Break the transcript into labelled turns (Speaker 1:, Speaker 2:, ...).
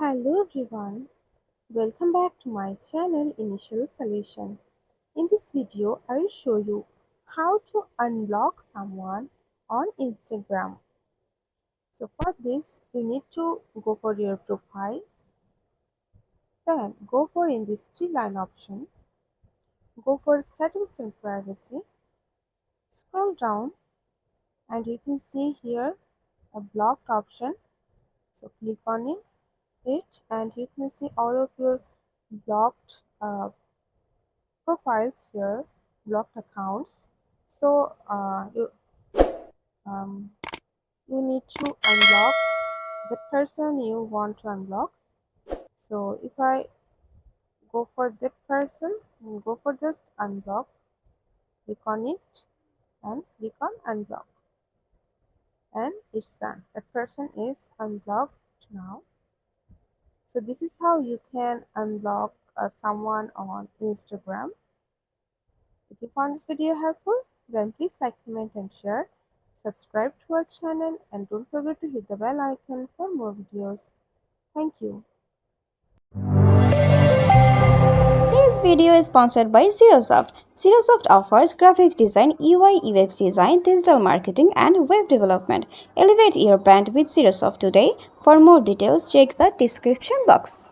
Speaker 1: Hello everyone, welcome back to my channel Initial Solution. In this video, I will show you how to unblock someone on Instagram. So for this, you need to go for your profile, then go for in this three line option, go for settings and privacy, scroll down and you can see here a blocked option. So click on it and you can see all of your blocked profiles here, blocked accounts. So um, you need to unblock the person you want to unblock. So if I go for that person, go for just unblock, click on it and click on unblock, and it's done. That person is unblocked now. So this is how you can unblock someone on Instagram. If you found this video helpful, then please like, comment and share. Subscribe to our channel and don't forget to hit the bell icon for more videos. Thank you.
Speaker 2: This video is sponsored by Zerosoft. Zerosoft offers graphic design, UI UX design, digital marketing, and web development. Elevate your brand with Zerosoft today. For more details, check the description box.